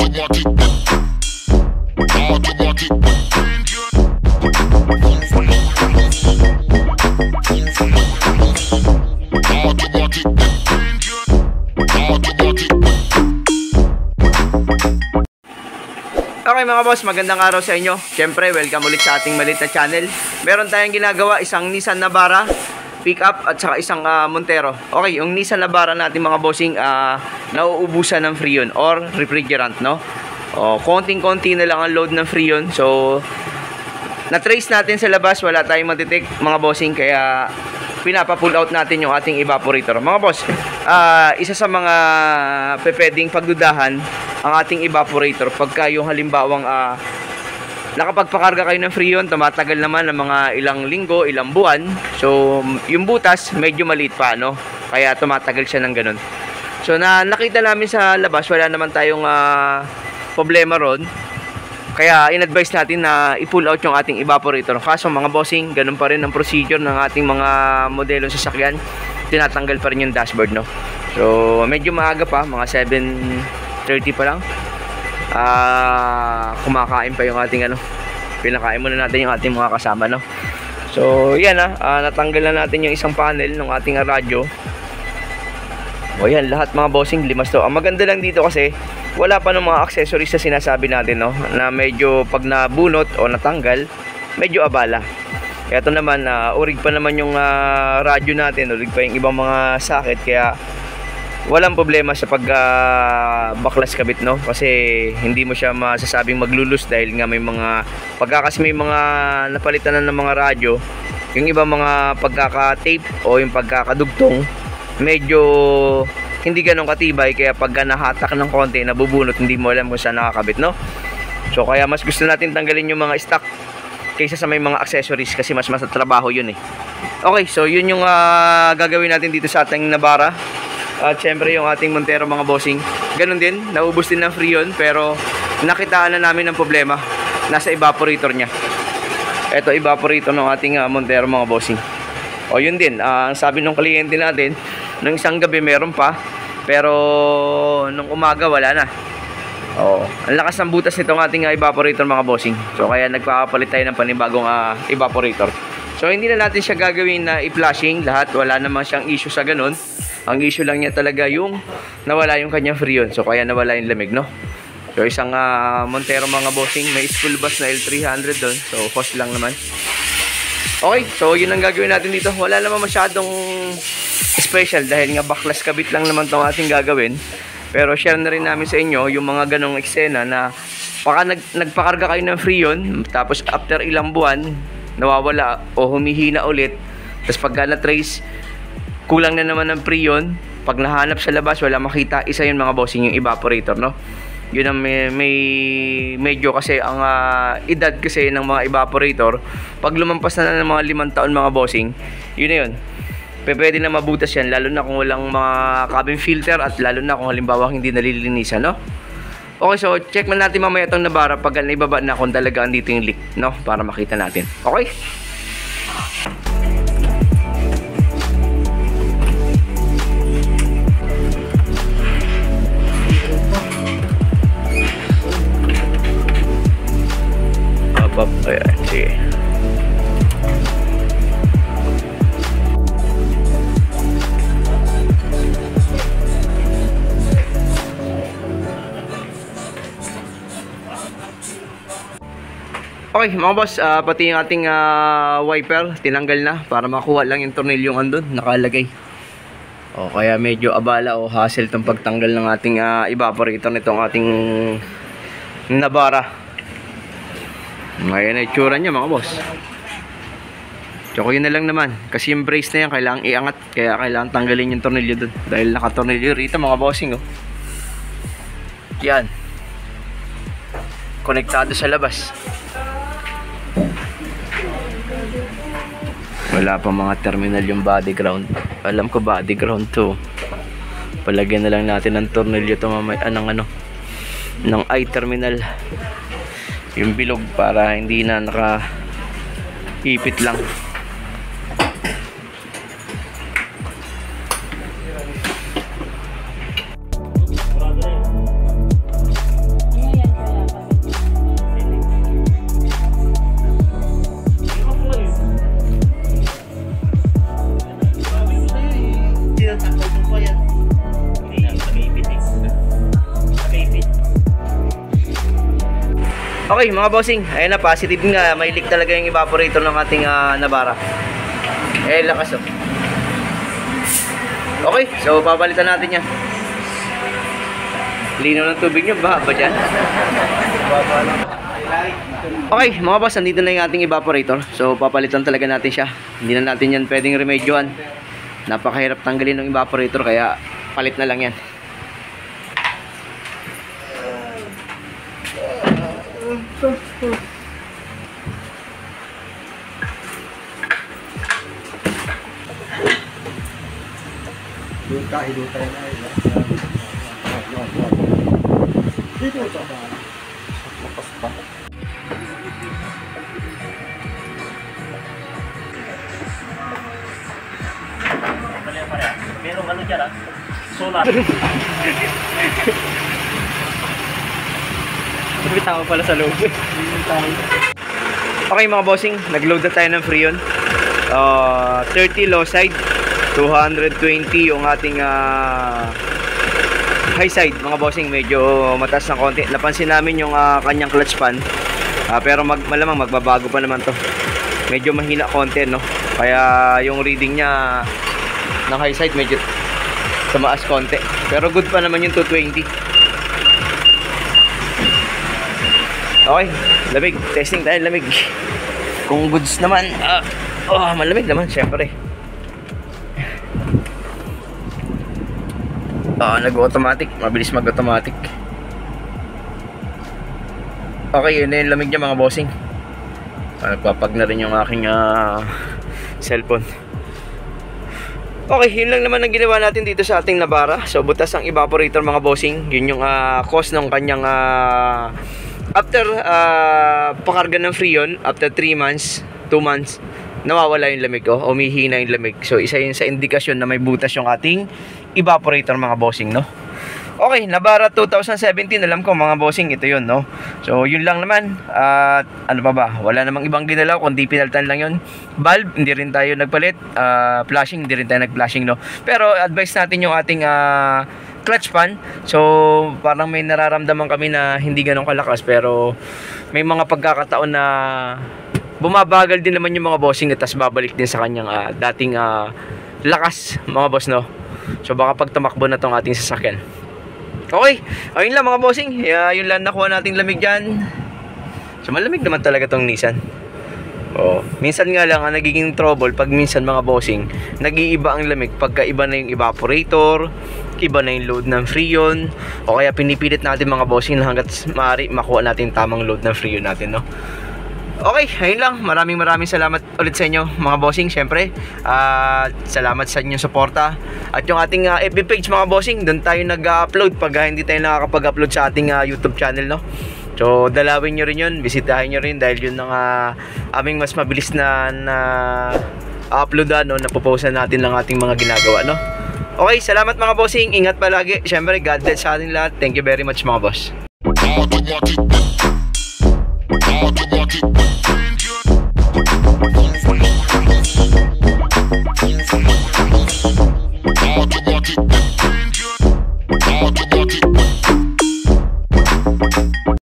Okay mga boss, magandang araw sa inyo. Siyempre, welcome ulit sa ating maliit na channel. Meron tayong ginagawa, isang Nissan Navara pickup at saka isang Montero. Okay, yung Nissan Navara natin mga bossing, nauubusan ng Freon or refrigerant, no? Konting-konti na lang ang load ng Freon. So, na-trace natin sa labas, wala tayong matitake mga bossing, kaya pinapa-pull out natin yung ating evaporator. Mga boss, isa sa mga pwedeng pagdudahan ang ating evaporator pagka yung halimbawang nakapagpakarga kayo ng Freon, tumatagal naman ng mga ilang linggo, ilang buwan. So, yung butas medyo maliit pa, no? Kaya tumatagal siya ng ganun. So, nakita namin sa labas, wala naman tayong problema ron. Kaya in-advise natin na i-pull out yung ating evaporator. Kaso mga bossing, ganun pa rin ang procedure ng ating mga modelo sa sasakyan. Tinatanggal pa rin yung dashboard, no? So, medyo maaga pa, mga 7:30 pa lang. Kumakain pa yung ating pinakain muna natin yung ating mga kasama, no? So, yan natanggal na natin yung isang panel ng ating radyo. O yan, lahat mga bossing, limas to. Ang maganda lang dito kasi wala pa ng mga accessories na sinasabi natin, no? Na medyo pag nabunot o natanggal, medyo abala. Ito naman, urig pa naman yung radyo natin, urig pa yung ibang mga socket, kaya walang problema sa pag baklas kabit, no? Kasi hindi mo siya masasabing maglulus dahil nga may mga kasi may mga napalitan na ng mga radyo, yung ibang mga pagkaka-tape o yung pagkakadugtong medyo hindi ganun katibay, kaya pagka nahatak ng konti, nabubunot, hindi mo alam kung saan nakakabit, no? So kaya mas gusto natin tanggalin yung mga stock kaysa sa may mga accessories, kasi mas trabaho yun eh. Okay, so yun yung gagawin natin dito sa ating Navara. At syempre yung ating Montero mga bossing, ganun din, naubos din ng Freon, pero nakitaan na namin ng problema, nasa evaporator nya. Ito evaporator ng ating Montero mga bossing. O yun din, ang sabi ng kliyente natin, nung isang gabi meron pa, pero nung umaga wala na. Ang lakas ng butas nitong ating evaporator mga bossing. So kaya nagpapalit tayo ng panibagong evaporator. So hindi na natin siya gagawin na i-flushing lahat, wala namang siyang issue sa ganun. Ang issue lang niya talaga yung nawala yung kanyang Freon. So kaya nawala yung lamig, no? So isang Montero mga bossing, may school bus na L300 doon. So cost lang naman. Okay, so yun ang gagawin natin dito. Wala naman masyadong special dahil nga baklas kabit lang naman itong ating gagawin. Pero share na rin namin sa inyo yung mga ganong eksena na baka nagpakarga kayo ng Freon, tapos after ilang buwan nawawala o humihina ulit, tapos pagka na-trace kulang na naman ng Freon, pag nahanap sa labas wala makita, isa yun mga bossing, yung evaporator, no? Yun ang may medyo kasi ang edad kasi ng mga evaporator, pag lumampas na ng mga 5 taon mga bossing, yun na yun, pwede na mabutas yan, lalo na kung walang mga cabin filter at lalo na kung halimbawa hindi nalilinisan, no? Okay, so check man natin mamaya itong Navara pag naibaba na kung talaga andito yung leak, no? Para makita natin. Okay? Ayan, sige. Okay mga boss, pati yung ating wiper tinanggal na para makuha lang yung tornilyong andun nakalagay. Kaya medyo abala o hassle itong pagtanggal ng ating evaporator nitong ating Navara. Ngayon na itsura niya mga boss. Tsaka yun na lang naman, kasi yung brace na yan kailangang iangat, kaya kailangan tanggalin yung tornilyo dun dahil nakatornilyo rito mga bossing. Yan, konektado sa labas. Wala pa mga terminal yung body ground. Alam ko body ground to. Palagyan na lang natin ng tornilyo to mamaya ng I terminal, yung bilog, para hindi na naka-ipit lang. Okay mga bossing, ayun na, positive nga, may leak talaga yung evaporator ng ating Navara. Lakas oh. Okay, so papalitan natin yan. Lino ng tubig nyo, ba dyan? Okay mga boss, nandito na yung ating evaporator. So papalitan talaga natin siya. Hindi na natin yan pwedeng remedyoan. Napakahirap tanggalin ng evaporator, kaya palit na lang yan. Dito sa ba? Merong ano dyan solar. May tao pala sa loob. Okay mga bossing, nag-load na tayo ng Freon. 30 low side, 220 yung ating high side mga bossing. Medyo mataas ng konti. Napansin namin yung kanyang clutch pan, pero malamang magbabago pa naman to. Medyo mahina konti, no? Kaya yung reading niya ng high side medyo tumaas konti, pero good pa naman yung 220. Okay, lamig. Testing tayo, lamig. Kung goods naman, malamig naman, syempre. Nag-automatic, mabilis mag-automatic. Okay, yun na yung lamig niya mga bossing. Nagpapag na rin yung aking cellphone. Okay, yun lang naman ang ginawa natin dito sa ating Navara. So butas ang evaporator mga bossing. Yun yung cause ng kanyang after pakarga ng Freon, after 3 months, 2 months, nawawala yung lamig, umihina yung lamig. So isa yun sa indikasyon na may butas yung ating evaporator mga bossing, no? Okay, Navara 2017, alam ko mga bossing, ito yun, no? So yun lang naman. Ano pa ba? Wala namang ibang ginalaw, kundi pinalitan lang yun. Valve, hindi rin tayo nagpalit. Flashing, hindi rin tayo nag-flashing, no? Pero advice natin yung ating clutch pan. So parang may nararamdaman kami na hindi ganun kalakas, pero may mga pagkakataon na bumabagal din naman yung mga bossing at tas babalik din sa kanyang dating lakas mga boss, no? So baka pag tumakbo na tong ating sasakyan. Okay, ayun lang mga bossing. Yun lang nakuha nating lamig dyan. So malamig naman talaga tong Nissan. Minsan nga lang ang nagiging trouble pag minsan mga bossing, nag-iiba ang lamig pagka iba na yung evaporator, iba na yung load ng Freon, o kaya pinipilit natin mga bossing na hanggat maaari makuha natin tamang load ng Freon natin, no? Okay, ayun lang. Maraming salamat ulit sa inyo mga bossing. Syempre, salamat sa inyong suporta. At yung ating FB page mga bossing, doon tayo nag-upload pag hindi tayo nakakapag-upload sa ating YouTube channel, no? So dalawin nyo rin yun, bisitahin nyo rin, dahil yun ang aming mas mabilis na uploadan, no? Napoposan natin lang ating mga ginagawa, no? Okay, salamat mga bossing. Ingat palagi. Syempre, God bless sa ating lahat. Thank you very much mga boss. Automatic.